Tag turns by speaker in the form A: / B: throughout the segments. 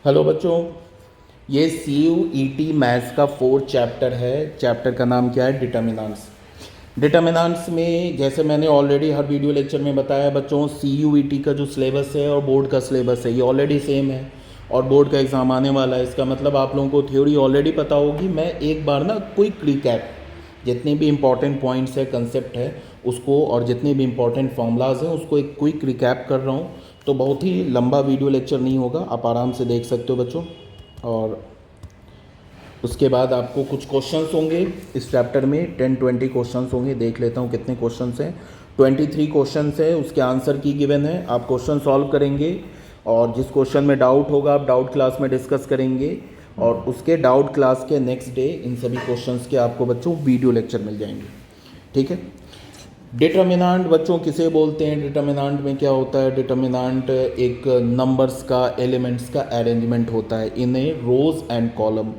A: Hello बच्चों, ये CUET maths का 4th चैप्टर है। चैप्टर का नाम क्या है? डिटर्मिनेंट्स। डिटर्मिनेंट्स में जैसे मैंने ऑलरेडी हर वीडियो लेक्चर में बताया बच्चों, CUET का जो सिलेबस है और बोर्ड का सिलेबस है ये ऑलरेडी सेम है और बोर्ड का एग्ज़ाम आने वाला है। इसका मतलब आप लोगों को थ्योरी ऑलरेडी पता होगी। मैं एक बार ना क्विक रिकैप, जितने भी इंपॉर्टेंट पॉइंट्स है, कंसेप्ट है उसको, और जितने भी इंपॉर्टेंट फॉर्मूलाज हैं उसको एक क्विक रिकैप कर रहा हूँ। तो बहुत ही लंबा वीडियो लेक्चर नहीं होगा, आप आराम से देख सकते हो बच्चों। और उसके बाद आपको कुछ क्वेश्चंस होंगे इस चैप्टर में, 10-20 क्वेश्चंस होंगे। देख लेता हूँ कितने क्वेश्चंस हैं। 23 क्वेश्चंस है, उसके आंसर की गिवन है। आप क्वेश्चन सॉल्व करेंगे और जिस क्वेश्चन में डाउट होगा आप डाउट क्लास में डिस्कस करेंगे, और उसके डाउट क्लास के नेक्स्ट डे इन सभी क्वेश्चंस के आपको बच्चों वीडियो लेक्चर मिल जाएंगे। ठीक है। डिटर्मिनेंट बच्चों किसे बोलते हैं? डिटर्मिनेंट में क्या होता है? डिटर्मिनेंट एक नंबर्स का, एलिमेंट्स का अरेंजमेंट होता है इन ए रोज एंड कॉलम।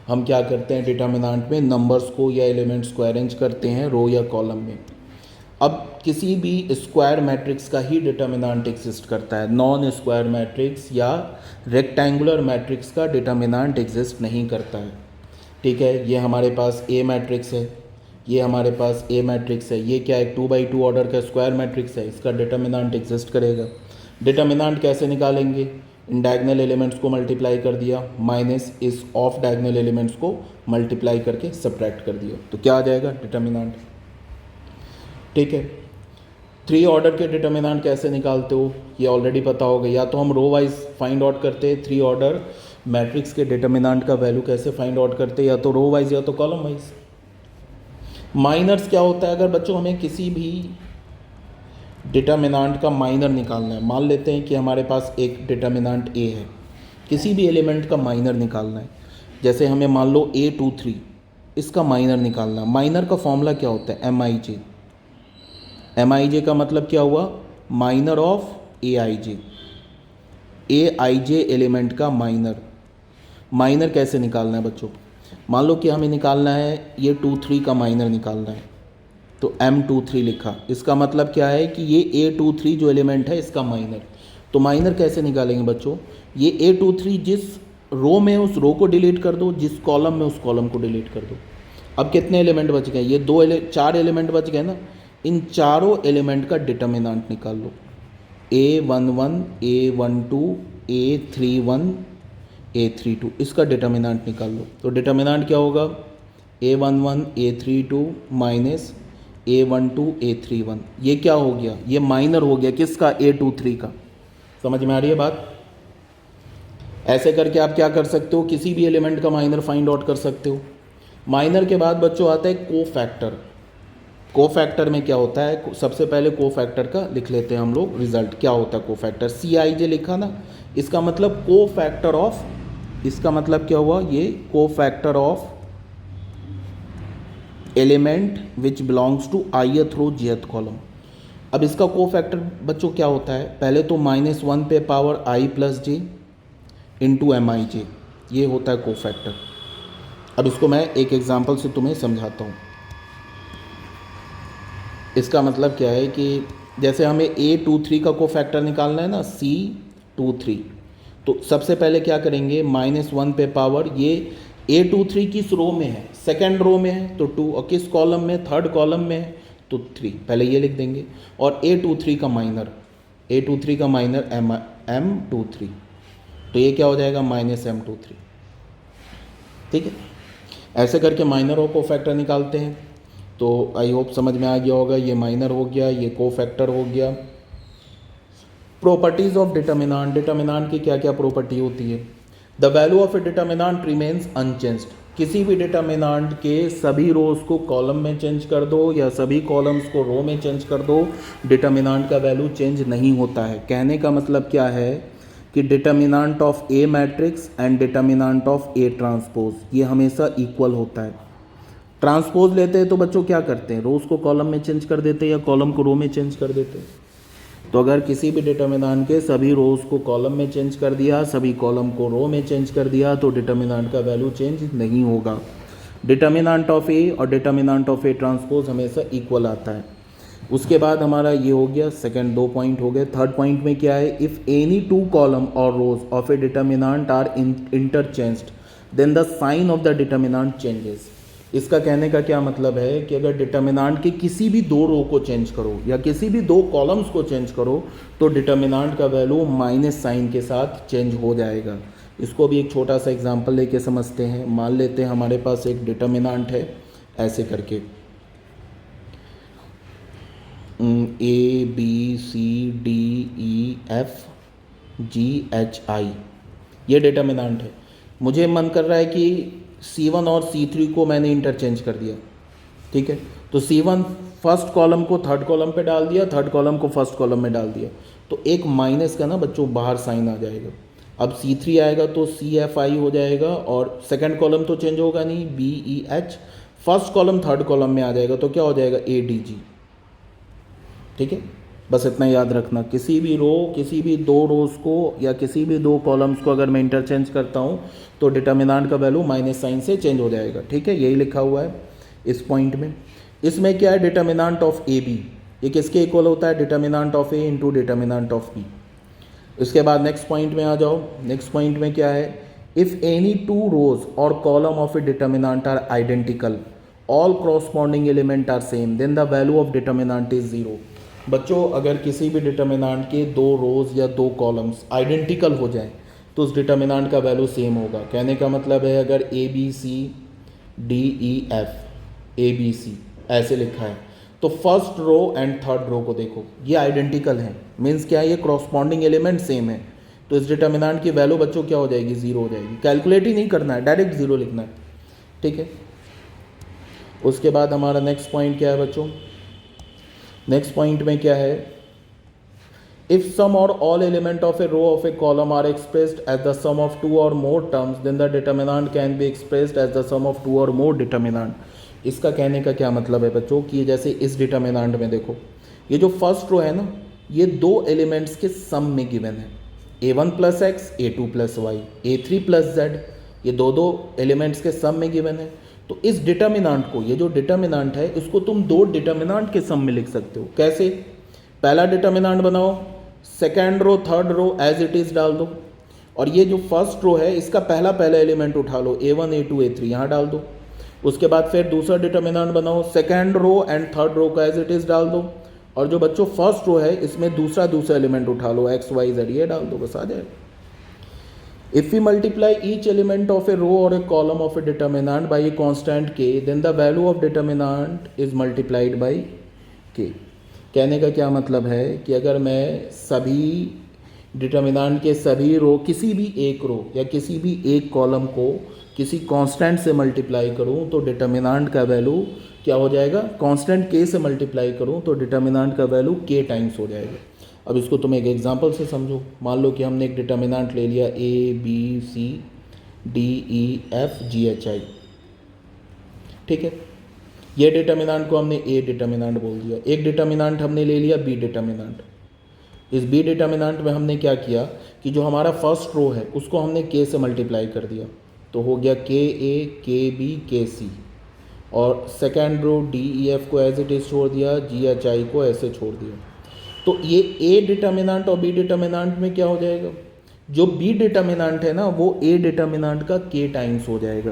A: हम क्या करते हैं डिटर्मिनेंट में? नंबर्स को या एलिमेंट्स को अरेंज करते हैं रो या कॉलम में। अब किसी भी स्क्वायर मैट्रिक्स का ही डिटर्मिनेंट एग्जिस्ट करता है, नॉन स्क्वायर मैट्रिक्स या रेक्टेंगुलर मैट्रिक्स का डिटर्मिनेंट एग्जिस्ट नहीं करता है। ठीक है। ये हमारे पास ए मैट्रिक्स है, ये हमारे पास ए मैट्रिक्स है, ये क्या है? 2x2 ऑर्डर का स्क्वायर मैट्रिक्स है, इसका डिटर्मिनेंट एग्जिस्ट करेगा। डिटर्मिनेंट कैसे निकालेंगे? इन डायगनल एलिमेंट्स को मल्टीप्लाई कर दिया माइनस इस ऑफ डायगनल एलिमेंट्स को मल्टीप्लाई करके सब्ट्रैक्ट कर दिया, तो क्या आ जाएगा? डिटर्मिनेंट। ठीक है। 3 ऑर्डर के डिटर्मिनेंट कैसे निकालते हो ये ऑलरेडी पता होगा। या तो हम रो वाइज फाइंड आउट करते हैं 3 ऑर्डर मैट्रिक्स के डिटर्मिनेंट का वैल्यू कैसे फाइंड आउट करते हैं, या तो रो वाइज या तो कॉलम वाइज। माइनर्स क्या होता है? अगर बच्चों हमें किसी भी डिटर्मिनेंट का माइनर निकालना है, मान लेते हैं कि हमारे पास एक डिटर्मिनेंट ए है, किसी भी एलिमेंट का माइनर निकालना है, जैसे हमें मान लो A23, इसका माइनर निकालना है। माइनर का फॉर्मूला क्या होता है? MIJ। MIJ का मतलब क्या हुआ? Minor of AIJ। AIJ element का माइनर। माइनर कैसे निकालना है बच्चों? मान लो कि हमें निकालना है ये 2-3 का माइनर निकालना है, तो M23 लिखा। इसका मतलब क्या है कि ये A23 जो एलिमेंट है इसका माइनर। तो माइनर कैसे निकालेंगे बच्चों? ये A23 जिस रो में उस रो को डिलीट कर दो, जिस कॉलम में उस कॉलम को डिलीट कर दो। अब कितने एलिमेंट बच गए? ये 4 एलिमेंट बच गए ना। इन चारों एलिमेंट का डिटर्मिनेंट निकाल लो। A11, A12, A31, A32, इसका डिटर्मिनेंट निकाल लो। तो डिटर्मिनेंट क्या होगा? A11, A32 minus A12, A31। ये क्या हो गया? ये माइनर हो गया किसका? A23 का। समझ में आ रही है बात? ऐसे करके आप क्या कर सकते हो? किसी भी एलिमेंट का माइनर फाइंड आउट कर सकते हो। माइनर के बाद बच्चों आता है कोफैक्टर। कोफैक्टर में क्या होता है? सबसे पहले कोफैक्टर का लिख लेते हैं हम लोग रिजल्ट। क्या होता है कोफैक्टर? CIJ लिखा ना, इसका मतलब कोफैक्टर ऑफ, इसका मतलब क्या हुआ? ये cofactor of element which belongs to ith row jth column. अब इसका कोफैक्टर बच्चों क्या होता है? पहले तो -1 पे power i plus j into MIJ, ये होता है कोफैक्टर। अब इसको मैं एक एग्जांपल से तुम्हें समझाता हूँ। इसका मतलब क्या है कि जैसे हमें A23 का कोफैक्टर निकालना है ना, C23, तो सबसे पहले क्या करेंगे? -1 पे पावर, ये A23 किस रो में है? सेकेंड रो में है तो 2, और किस कॉलम में? थर्ड कॉलम में है तो 3, पहले ये लिख देंगे। और A23 का माइनर, A23 का माइनर M23, तो ये क्या हो जाएगा? -M23। ठीक है। ऐसे करके माइनर और कोफैक्टर निकालते हैं। तो आई होप समझ में आ गया होगा। ये माइनर हो गया, ये कोफैक्टर हो गया। Properties of determinant. डिटर्मिनेंट की क्या क्या प्रॉपर्टी होती है? The value of a determinant remains unchanged. किसी भी डिटर्मिनेंट के सभी रोज को कॉलम में चेंज कर दो या सभी कॉलम्स को रो में चेंज कर दो, डिटर्मिनेंट का वैल्यू चेंज नहीं होता है। कहने का मतलब क्या है कि determinant of a matrix and determinant of A transpose ये हमेशा इक्वल होता है। ट्रांसपोज लेते हैं तो बच्चों क्या करते हैं? रोज को कॉलम में चेंज कर देते हैं या कॉलम को रो में चेंज कर देते हैं। तो अगर किसी भी डिटर्मिनेंट के सभी रोज को कॉलम में चेंज कर दिया, सभी कॉलम को रो में चेंज कर दिया, तो डिटर्मिनेंट का वैल्यू चेंज नहीं होगा। डिटर्मिनेंट ऑफ ए और डिटर्मिनेंट ऑफ ए ट्रांसपोज हमेशा इक्वल आता है। उसके बाद हमारा ये हो गया, सेकंड 2 पॉइंट हो गए। थर्ड पॉइंट में क्या है, इफ़ एनी 2 कॉलम और rows of a determinant are interchanged then the sign of the determinant changes. इसका कहने का क्या मतलब है कि अगर डिटर्मिनेंट के किसी भी 2 रो को चेंज करो या किसी भी 2 कॉलम्स को चेंज करो तो डिटर्मिनेंट का वैल्यू माइनस साइन के साथ चेंज हो जाएगा। इसको भी एक छोटा सा एग्जांपल लेके समझते हैं। मान लेते हैं हमारे पास एक डिटर्मिनेंट है ऐसे करके ABCDEFGHI, ये डिटर्मिनेंट है। मुझे मन कर रहा है कि C1 और C3 को मैंने इंटरचेंज कर दिया, ठीक है। तो C1 फर्स्ट कॉलम को थर्ड कॉलम पे डाल दिया, थर्ड कॉलम को फर्स्ट कॉलम में डाल दिया, तो एक माइनस का ना बच्चों बाहर साइन आ जाएगा। अब C3 आएगा तो CFI हो जाएगा और सेकंड कॉलम तो चेंज होगा नहीं, BEH, first column third column में आ जाएगा तो क्या हो जाएगा, ADG, ठीक है। बस इतना याद रखना, किसी भी रो, किसी भी 2 रोज़ को या किसी भी 2 कॉलम्स को अगर मैं इंटरचेंज करता हूँ तो डिटर्मिनेंट का वैल्यू माइनस साइन से चेंज हो जाएगा, ठीक है। यही लिखा हुआ है इस पॉइंट में। इसमें क्या है, डिटर्मिनेंट ऑफ AB, ये किसके इक्वल होता है, determinant of A into determinant of B। इसके बाद नेक्स्ट पॉइंट में आ जाओ। नेक्स्ट पॉइंट में क्या है, इफ़ एनी 2 रोज और column of a determinant are identical, all corresponding element are same, then the value of determinant is 0। बच्चों अगर किसी भी डिटर्मिनेंट के 2 रोज या 2 कॉलम्स आइडेंटिकल हो जाएं तो उस डिटर्मिनेंट का वैल्यू सेम होगा। कहने का मतलब है अगर ABCDEF ABC ऐसे लिखा है तो first row and third row को देखो, ये आइडेंटिकल हैं, मीन्स क्या है, ये कॉरस्पॉन्डिंग एलिमेंट सेम है, तो इस डिटर्मिनेंट की वैल्यू बच्चों क्या हो जाएगी, 0 हो जाएगी। कैलकुलेट ही नहीं करना है, डायरेक्ट 0 लिखना है, ठीक है। उसके बाद हमारा नेक्स्ट पॉइंट क्या है बच्चों, नेक्स्ट पॉइंट में क्या है, if some or all element of a row of a column are expressed as the sum of 2 or more terms then the determinant can be expressed as the sum of 2 or more determinant. इसका कहने का क्या मतलब है बच्चों कि जैसे इस डिटर्मिनेंट में देखो, ये जो फर्स्ट रो है ना, ये 2 एलिमेंट्स के सम में गिवन है, A1 + X, A2 + Y, A3 + Z, ये दो एलिमेंट्स के सम में गिवन है। तो इस डिटर्मिनेंट को, ये जो डिटर्मिनेंट है इसको तुम 2 डिटर्मिनेंट के सम में लिख सकते हो। कैसे, पहला डिटर्मिनेंट बनाओ, second row third row as it is डाल दो, और ये जो फर्स्ट रो है इसका पहला एलिमेंट उठा लो, A1 A2 A3 यहाँ डाल दो। उसके बाद फिर दूसरा डिटर्मिनेंट बनाओ, second row and third row का एज इट इज़ डाल दो, और जो बच्चों फर्स्ट रो है इसमें दूसरा एलिमेंट उठा लो, X Y Z ये डाल दो, बस आ जाएगा। If we multiply each element of a row or a column of a determinant by a constant k, then the value of determinant is multiplied by k। कहने का क्या मतलब है कि अगर मैं सभी डिटर्मिनेंट के सभी रो, किसी भी एक रो या किसी भी एक कॉलम को किसी कांस्टेंट से मल्टीप्लाई करूं तो डिटर्मिनेंट का वैल्यू क्या हो जाएगा, कांस्टेंट k से मल्टीप्लाई करूं तो डिटर्मिनेंट का वैल्यू k टाइम्स हो जाएगा। अब इसको तुम एक एग्जांपल से समझो। मान लो कि हमने एक डिटर्मिनेंट ले लिया ABCDEFGHI, ठीक है। ये डिटर्मिनेंट को हमने A डिटर्मिनेंट बोल दिया। एक डिटर्मिनेंट हमने ले लिया B डिटर्मिनेंट। इस B डिटर्मिनेंट में हमने क्या किया कि जो हमारा फर्स्ट रो है उसको हमने K से मल्टीप्लाई कर दिया, तो हो गया KA KB KC, और सेकेंड रो DEF को एज इट इज़ छोड़ दिया, GHI को ऐसे छोड़ दिया। तो ये A डिटर्मिनेंट और B डिटर्मिनेंट में क्या हो जाएगा, जो B डिटर्मिनेंट है ना वो A डिटर्मिनेंट का K टाइम्स हो जाएगा।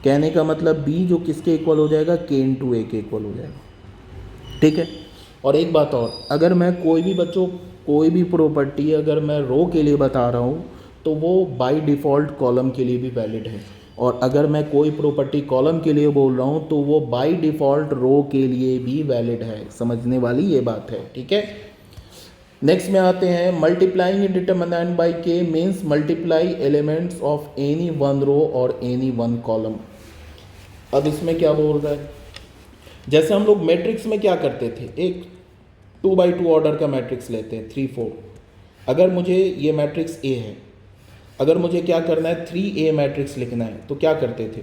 A: कहने का मतलब B जो किसके इक्वल हो जाएगा, K × A के इक्वल हो जाएगा, ठीक है। और एक बात और, अगर मैं कोई भी बच्चों कोई भी प्रॉपर्टी अगर मैं रो के लिए बता रहा हूँ तो वो बाय डिफ़ॉल्ट कॉलम के लिए भी वैलिड है, और अगर मैं कोई प्रॉपर्टी कॉलम के लिए बोल रहा हूँ तो वो बाय डिफ़ॉल्ट रो के लिए भी वैलिड है। समझने वाली ये बात है, ठीक है। नेक्स्ट में आते हैं, multiplying a determinant by K means multiply elements of any one row और एनी वन कॉलम। अब इसमें क्या बोल रहा है, जैसे हम लोग मैट्रिक्स में क्या करते थे, एक 2x2 ऑर्डर का मैट्रिक्स लेते हैं 3 4। अगर मुझे ये मैट्रिक्स A है, अगर मुझे क्या करना है 3A मैट्रिक्स लिखना है तो क्या करते थे,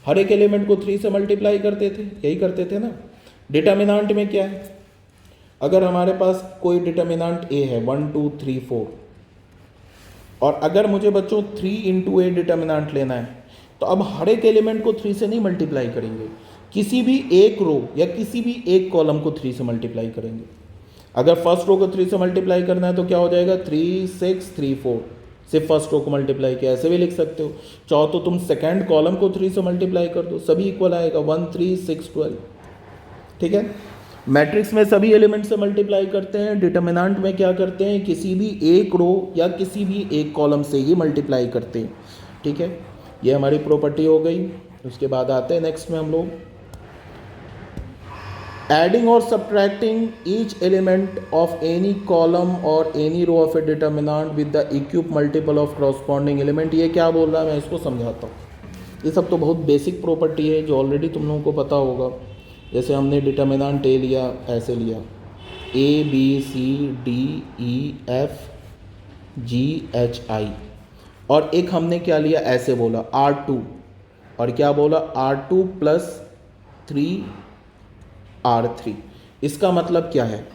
A: हर एक एलिमेंट को 3 से मल्टीप्लाई करते थे, यही करते थे ना। डिटर्मिनेंट में क्या है, अगर हमारे पास कोई डिटर्मिनेंट A है 1 2 3 4, और अगर मुझे बच्चों 3 × A डिटर्मिनेंट लेना है तो अब हर एक एलिमेंट को 3 से नहीं मल्टीप्लाई करेंगे, किसी भी एक रो या किसी भी एक कॉलम को 3 से मल्टीप्लाई करेंगे। अगर फर्स्ट रो को 3 से मल्टीप्लाई करना है तो क्या हो जाएगा 3 6 3 4, सिर्फ फर्स्ट रो को मल्टीप्लाई किया, ऐसे भी लिख सकते हो। चाहो तो तुम सेकेंड कॉलम को 3 से मल्टीप्लाई कर दो, सभी इक्वल आएगा 1 3 6 12। ठीक है, मैट्रिक्स में सभी एलिमेंट से मल्टीप्लाई करते हैं, डिटर्मिनेंट में क्या करते हैं, किसी भी एक रो या किसी भी एक कॉलम से ही मल्टीप्लाई करते हैं। ठीक है, ये हमारी प्रॉपर्टी हो गई। उसके बाद आते हैं नेक्स्ट में हम लोग एडिंग और subtracting each element of any column और any row of a determinant with the equimultiple of corresponding element. ये क्या बोल रहा है मैं इसको समझाता हूँ। ये सब तो बहुत बेसिक प्रॉपर्टी है जो ऑलरेडी तुम लोगों को पता होगा। जैसे हमने डिटर्मिनेंट ए लिया, ऐसे लिया A B C D E F G H I, और एक हमने क्या लिया, ऐसे बोला R2, और क्या बोला R2 + 3 R3। इसका मतलब क्या है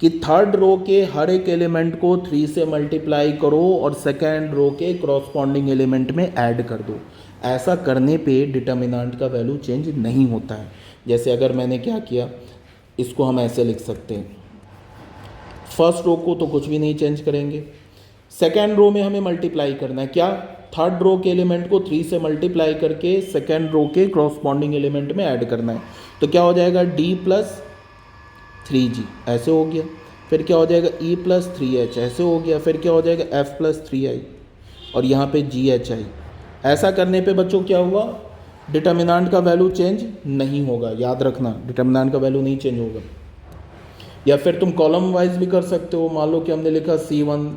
A: कि थर्ड रो के हर एक एलिमेंट को 3 से मल्टीप्लाई करो और सेकेंड रो के करॉस्पॉन्डिंग एलिमेंट में ऐड कर दो। ऐसा करने पे डिटर्मिनेंट का वैल्यू चेंज नहीं होता है। जैसे अगर मैंने क्या किया, इसको हम ऐसे लिख सकते हैं, फर्स्ट रो को तो कुछ भी नहीं चेंज करेंगे, सेकेंड रो में हमें मल्टीप्लाई करना है, क्या थर्ड रो के एलिमेंट को 3 से मल्टीप्लाई करके सेकेंड रो के करॉस्पॉन्डिंग एलिमेंट में ऐड करना है। तो क्या हो जाएगा D + 3G, ऐसे हो गया। फिर क्या हो जाएगा E + 3H, ऐसे हो गया। फिर क्या हो जाएगा F + 3I, और यहाँ पे GHI। ऐसा करने पे बच्चों क्या हुआ, डिटर्मिनेंट का वैल्यू चेंज नहीं होगा। याद रखना, डिटर्मिनेंट का वैल्यू नहीं चेंज होगा। या फिर तुम कॉलम वाइज भी कर सकते हो। मान लो कि हमने लिखा C1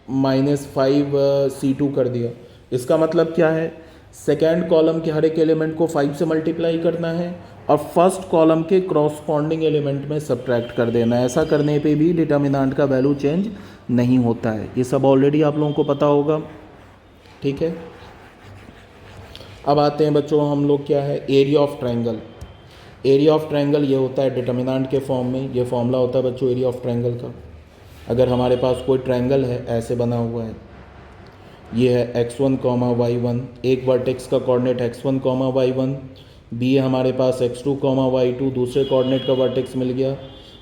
A: -5 C2 कर दिया। इसका मतलब क्या है, सेकेंड कॉलम के हर एक एलिमेंट को 5 से मल्टीप्लाई करना है और फर्स्ट कॉलम के क्रॉसपॉन्डिंग एलिमेंट में सब्ट्रैक्ट कर देना है। ऐसा करने पे भी डिटर्मिनेंट का वैल्यू चेंज नहीं होता है। ये सब ऑलरेडी आप लोगों को पता होगा। ठीक है, अब आते हैं बच्चों हम लोग क्या है, area of triangle. Area of triangle ये होता है डिटर्मिनेंट के फॉर्म में। ये फॉर्मूला होता है बच्चों एरिया ऑफ ट्रायंगल का। अगर हमारे पास कोई ट्रायंगल है, ऐसे बना हुआ है, ये है x1, y1, एक वर्टेक्स का कोऑर्डिनेट x1, y1, b हमारे पास x2, y2, दूसरे कोऑर्डिनेट का वर्टेक्स मिल गया,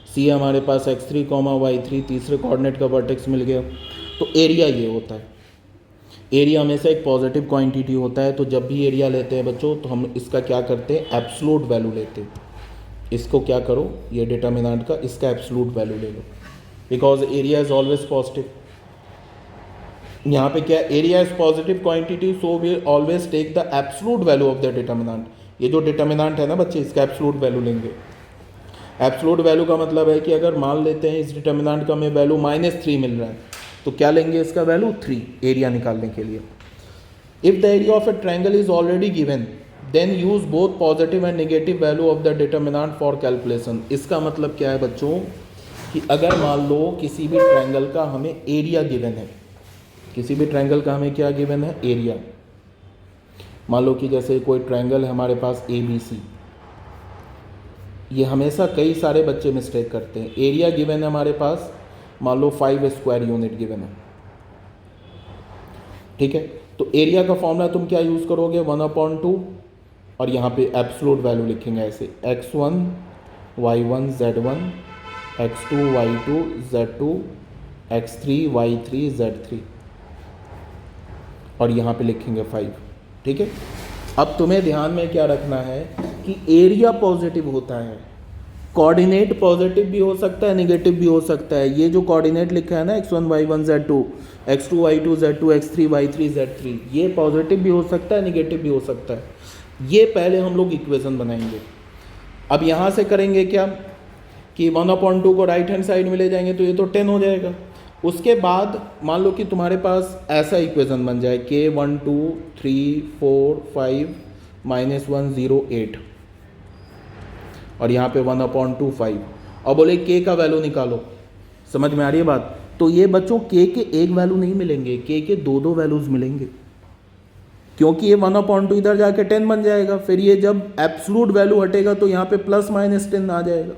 A: c हमारे पास x3, y3, तीसरे कोऑर्डिनेट का वर्टेक्स मिल गया। तो एरिया ये होता है। एरिया हमेशा एक पॉजिटिव क्वांटिटी होता है। तो जब भी एरिया लेते हैं बच्चों, तो हम इसका क्या करते हैं, एब्सोल्यूट वैल्यू लेते हैं। इसको क्या करो, ये डिटर्मिनेंट का, इसका एब्सोल्यूट वैल्यू ले लो, because area is always positive. यहाँ पे क्या, area is positive quantity, so we always take the absolute value of the determinant. ये जो डिटर्मिनेंट है ना बच्चे, इसका एब्सोल्यूट वैल्यू लेंगे। एब्सोल्यूट वैल्यू का मतलब है कि अगर मान लेते हैं इस डिटर्मिनेंट का हमें वैल्यू -3 मिल रहा है, तो क्या लेंगे इसका वैल्यू 3, एरिया निकालने के लिए। If the area of a triangle is already given, then use both positive and negative value of the determinant for calculation. इसका मतलब क्या है बच्चों, कि अगर मान लो किसी भी ट्रायंगल का हमें एरिया गिवन है, किसी भी ट्रायंगल का हमें क्या गिवन है, एरिया। मान लो कि जैसे कोई ट्रायंगल है हमारे पास ABC, ये हमेशा कई सारे बच्चे मिस्टेक करते हैं। एरिया गिवन है हमारे पास, मान लो 5 स्क्वायर यूनिट गिवन है। ठीक है, तो एरिया का फॉर्मूला तुम क्या यूज़ करोगे, 1/2, और यहाँ पे एब्सोल्यूट वैल्यू लिखेंगे ऐसे, x1 y1 z1, x2 y2 z2, x3 y3 z3, और यहाँ पे लिखेंगे 5। ठीक है, अब तुम्हें ध्यान में क्या रखना है कि एरिया पॉजिटिव होता है, कोऑर्डिनेट पॉजिटिव भी हो सकता है, नेगेटिव भी हो सकता है। ये जो कोऑर्डिनेट लिखा है ना, x1 y1 z2, x2 y2 z2, x3 y3 z3, ये पॉजिटिव भी हो सकता है, नेगेटिव भी हो सकता है। ये पहले हम लोग इक्वेशन बनाएंगे। अब यहाँ से करेंगे क्या कि 1/2 को राइट हैंड साइड में ले जाएंगे, तो ये तो 10 हो जाएगा। उसके बाद मान लो कि तुम्हारे पास ऐसा इक्वेशन बन जाए k 1 2 3 4 5 -1 0 8, और यहाँ पे 1/2 5, और बोले k का वैल्यू निकालो। समझ में आ रही है बात? तो ये बच्चों k के एक वैल्यू नहीं मिलेंगे, k के दो वैल्यूज मिलेंगे, क्योंकि ये 1/2 इधर जाके 10 बन जाएगा। फिर ये जब एब्सोल्यूट वैल्यू हटेगा तो यहाँ पे +-10 आ जाएगा।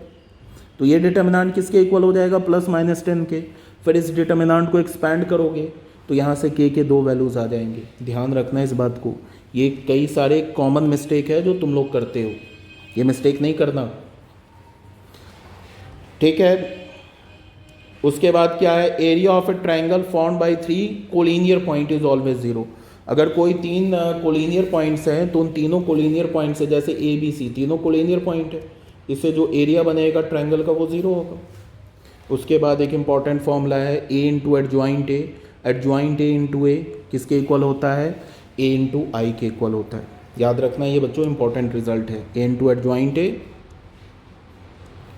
A: तो ये डिटर्मिनेंट किसके इक्वल हो जाएगा, +-10 के। फिर इस डिटर्मिनेंट को एक्सपैंड करोगे तो यहाँ से k के 2 वैल्यूज़ आ जाएंगे। ध्यान रखना इस बात को ये कई सारे कॉमन मिस्टेक है जो तुम लोग करते हो, ये मिस्टेक नहीं करना, ठीक है। उसके बाद क्या है, area of a triangle formed by 3 collinear point is always zero. अगर कोई 3 कोलिनियर पॉइंट्स हैं तो उन तीनों कोलिनियर पॉइंट से, जैसे ए बी सी तीनों कोलिनियर पॉइंट है, इससे जो एरिया बनेगा ट्रायंगल का वो जीरो होगा। उसके बाद एक इंपॉर्टेंट फॉर्मूला है A into adjoint A, adjoint A into A किसके इक्वल होता है, ए इंटू आई के इक्वल होता है। याद रखना ये बच्चों इंपॉर्टेंट रिजल्ट है, A into adjoint A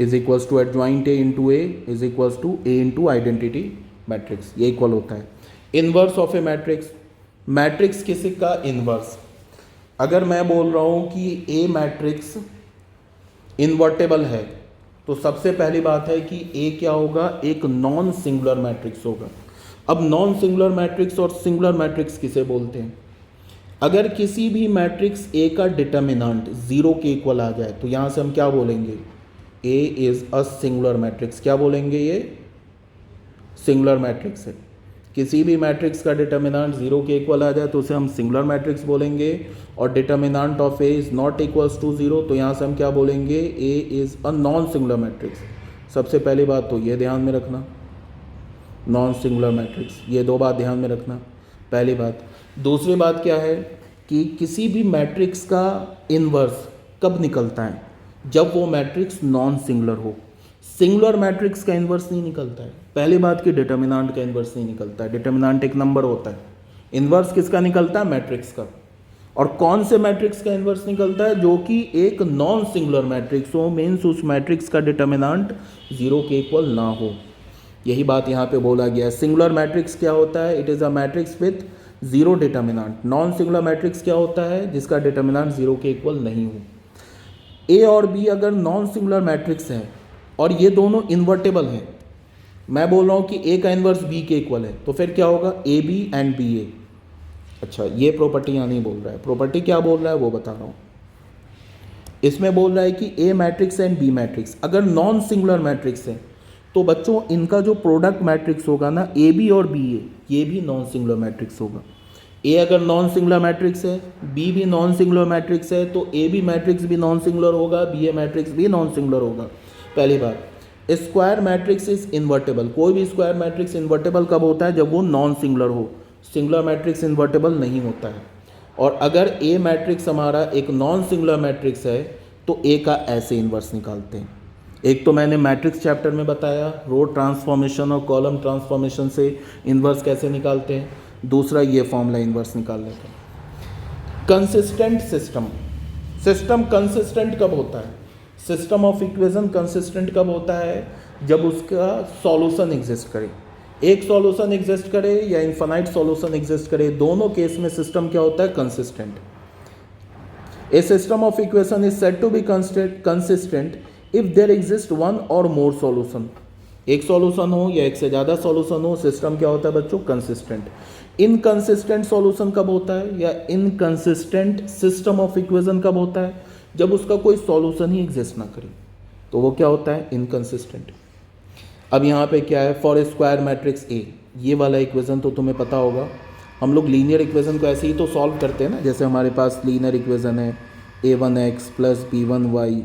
A: is equals to adjoint A into A is equals to A into identity matrix, ये इक्वल होता है। Inverse of a matrix, matrix किसी का इनवर्स, अगर मैं बोल रहा हूँ कि ए मैट्रिक्स इन्वर्टेबल है तो सबसे पहली बात है कि ए क्या होगा, एक नॉन सिंगुलर मैट्रिक्स होगा। अब नॉन सिंगुलर मैट्रिक्स और सिंगुलर मैट्रिक्स किसे बोलते हैं, अगर किसी भी मैट्रिक्स ए का डिटर्मिनेंट जीरो के इक्वल आ जाए तो यहाँ से हम क्या बोलेंगे, A is a singular matrix. क्या बोलेंगे, ये सिंगुलर मैट्रिक्स है। किसी भी मैट्रिक्स का डिटर्मिनेंट जीरो के इक्वल आ जाए तो उसे हम सिंगुलर मैट्रिक्स बोलेंगे, और determinant of A is not equals to zero तो यहाँ से हम क्या बोलेंगे, A is a non singular matrix. सबसे पहली बात तो ये ध्यान में रखना, नॉन सिंगुलर मैट्रिक्स, ये दो बात ध्यान में रखना पहली बात। दूसरी बात क्या है कि किसी भी मैट्रिक्स का इनवर्स कब निकलता है, जब वो मैट्रिक्स नॉन सिंगुलर हो। सिंगुलर मैट्रिक्स का इनवर्स नहीं निकलता है। पहली बात कि डिटर्मिनेंट का इनवर्स नहीं निकलता है, डिटर्मिनेंट एक नंबर होता है। इनवर्स किसका निकलता है, मैट्रिक्स का। और कौन से मैट्रिक्स का इनवर्स निकलता है, जो कि एक नॉन सिंगुलर मैट्रिक्स हो, मीन्स उस मैट्रिक्स का डिटर्मिनेंट जीरो के इक्वल ना हो। यही बात यहाँ पे बोला गया है। सिंगुलर मैट्रिक्स क्या होता है, it is a matrix with zero determinant. Non singular matrix क्या होता है, जिसका डिटर्मिनेंट जीरो के इक्वल नहीं हो। ए और बी अगर नॉन सिंगुलर मैट्रिक्स है और ये दोनों इन्वर्टेबल हैं, मैं बोल रहा हूँ कि ए का इन्वर्स बी के इक्वल है, तो फिर क्या होगा, ए बी एंड बी ए। अच्छा, ये प्रॉपर्टी यहाँ नहीं बोल रहा है, प्रॉपर्टी क्या बोल रहा है वो बता रहा हूँ। इसमें बोल रहा है कि ए मैट्रिक्स एंड बी मैट्रिक्स अगर नॉन सिंगुलर मैट्रिक्स है तो बच्चों इनका जो प्रोडक्ट मैट्रिक्स होगा ना, ए बी और बी ए, ये भी नॉन सिंगुलर मैट्रिक्स होगा। ए अगर नॉन सिंगुलर मैट्रिक्स है, बी भी नॉन सिंगुलर मैट्रिक्स है, तो ए बी मैट्रिक्स भी नॉन सिंगुलर होगा, बी ए मैट्रिक्स भी नॉन सिंगुलर होगा। पहली बात, स्क्वायर मैट्रिक्स इज इन्वर्टेबल। कोई भी स्क्वायर मैट्रिक्स इन्वर्टेबल कब होता है, जब वो नॉन सिंगुलर हो। सिंगुलर मैट्रिक्स इन्वर्टेबल नहीं होता है। और अगर ए मैट्रिक्स हमारा एक नॉन सिंगुलर मैट्रिक्स है तो ए का ऐसे इन्वर्स निकालते हैं। एक तो मैंने मैट्रिक्स चैप्टर में बताया, रो ट्रांसफॉर्मेशन और कॉलम ट्रांसफॉर्मेशन से इन्वर्स कैसे निकालते हैं। दूसरा ये फॉर्मूला इन्वर्स निकालने का। कंसिस्टेंट सिस्टम, सिस्टम कंसिस्टेंट कब होता है, सिस्टम ऑफ इक्वेशन कंसिस्टेंट कब होता है, जब उसका सॉल्यूशन एग्जिस्ट करे। एक सॉल्यूशन एग्जिस्ट करे या इनफाइनाइट सॉल्यूशन एग्जिस्ट करे, दोनों केस में सिस्टम क्या होता है, consistent. A system of equation is said to be consistent if there exist one or more solution. एक सॉल्यूशन हो या एक से ज़्यादा सॉल्यूशन हो, सिस्टम क्या होता है बच्चों, कंसिस्टेंट। इनकंसिस्टेंट सॉल्यूशन कब होता है या इनकंसिस्टेंट सिस्टम ऑफ इक्वेशन कब होता है, जब उसका कोई सॉल्यूशन ही एग्जिस्ट ना करे, तो वो क्या होता है, इनकंसिस्टेंट। अब यहाँ पे क्या है, फॉर स्क्वायर मैट्रिक्स ए, ये वाला इक्वेशन तो तुम्हें पता होगा। हम लोग लीनियर इक्वेशन को ऐसे ही तो सॉल्व करते हैं ना, जैसे हमारे पास लीनियर इक्वेशन है a1x plus b1y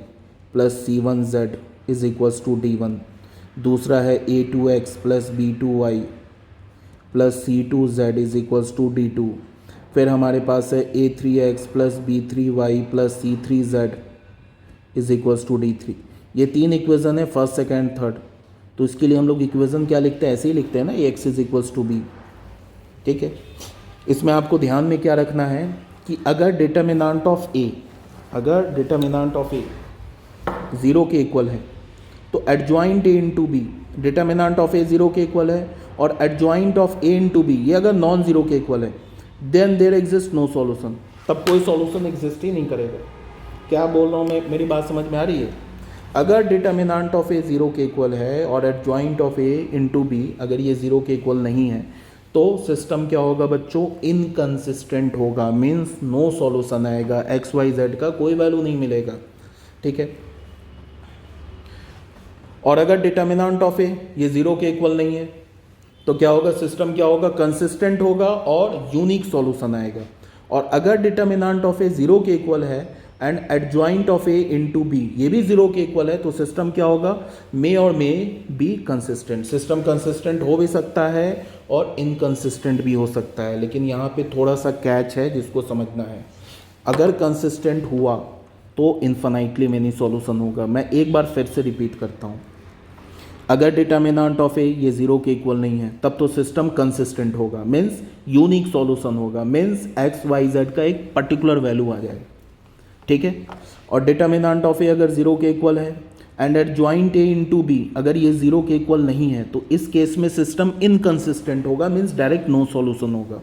A: plus c1z is equals to d1। दूसरा है a2x plus b2y plus c2z is equals to d2। फिर हमारे पास है a3x plus b3y plus c3z is equals to d3। ये तीन इक्वेशन है, फर्स्ट सेकेंड थर्ड। तो इसके लिए हम लोग इक्वेशन क्या लिखते हैं, ऐसे ही लिखते हैं ना, x is equals to b। ठीक है, इसमें आपको ध्यान में क्या रखना है कि अगर डिटर्मिनेंट ऑफ ए, अगर डिटर्मिनेंट ऑफ ए ज़ीरो के इक्वल है तो adjoint A into B, determinant of A zero के इक्वल है और adjoint of A into B ये अगर नॉन ज़ीरो के इक्वल है, then there exist no solution, तब कोई सॉल्यूशन एग्जिस्ट ही नहीं करेगा। क्या बोल रहा हूँ मैं, मेरी बात समझ में आ रही है। अगर डिटर्मिनेंट ऑफ ए ज़ीरो के इक्वल है और adjoint of A into B अगर ये ज़ीरो के इक्वल नहीं है तो सिस्टम क्या होगा बच्चों, इनकंसिस्टेंट होगा, मीन्स नो सॉल्यूशन आएगा, एक्स वाई जेड का कोई वैल्यू नहीं मिलेगा। ठीक है, और अगर डिटर्मिनेंट ऑफ ए ये ज़ीरो के इक्वल नहीं है तो क्या होगा, सिस्टम क्या होगा, कंसिस्टेंट होगा और यूनिक सॉल्यूशन आएगा। और अगर डिटर्मिनेंट ऑफ ए जीरो के इक्वल है and adjoint of A into B ये भी जीरो के इक्वल है, तो सिस्टम क्या होगा, मे और may be consistent. System consistent हो भी सकता है और इनकंसिस्टेंट भी हो सकता है, लेकिन यहाँ पे थोड़ा सा कैच है जिसको समझना है। अगर कंसिस्टेंट हुआ तो इन्फिनाइटली मेनी सॉल्यूशन होगा। मैं एक बार फिर से रिपीट करता हूँ, अगर डिटर्मिनेंट ऑफ ए ये जीरो के इक्वल नहीं है तब तो सिस्टम कंसिस्टेंट होगा, मीन्स यूनिक सॉल्यूशन होगा, मीन्स एक्स वाई जेड का एक पर्टिकुलर वैल्यू आ जाएगा, ठीक है। और डिटर्मिनेंट ऑफ ए अगर जीरो के इक्वल है and adjoint A into B अगर ये जीरो के इक्वल नहीं है तो इस केस में सिस्टम इनकंसिस्टेंट होगा, मीन्स डायरेक्ट नो सॉल्यूशन होगा।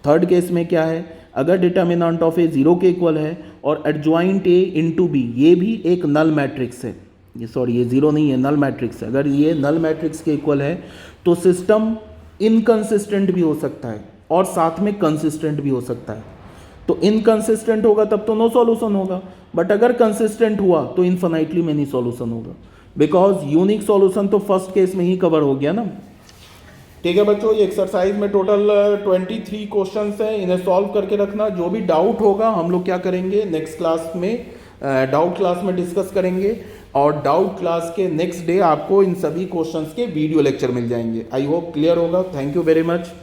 A: थर्ड केस में क्या है, अगर डिटर्मिनेंट ऑफ ए जीरो के इक्वल है और एडजॉइंट ए इनटू बी ये भी एक नल मैट्रिक्स है, ये सॉरी ये जीरो नहीं है, नल मैट्रिक्स है, अगर ये नल मैट्रिक्स के इक्वल है तो सिस्टम इनकंसिस्टेंट भी हो सकता है और साथ में कंसिस्टेंट भी हो सकता है। तो इनकंसिस्टेंट होगा तब तो नो सॉल्यूशन होगा, बट अगर कंसिस्टेंट हुआ तो इन्फिनाइटली मेनी सॉल्यूशन होगा, बिकॉज यूनिक सॉल्यूशन तो फर्स्ट केस में ही कवर हो गया ना। ठीक है बच्चों, ये एक्सरसाइज में टोटल 23 क्वेश्चंस हैं, इन्हें सॉल्व करके रखना। जो भी डाउट होगा हम लोग क्या करेंगे नेक्स्ट क्लास में, डाउट क्लास में डिस्कस करेंगे, और डाउट क्लास के नेक्स्ट डे आपको इन सभी क्वेश्चंस के वीडियो लेक्चर मिल जाएंगे। आई होप क्लियर होगा। Thank you very much.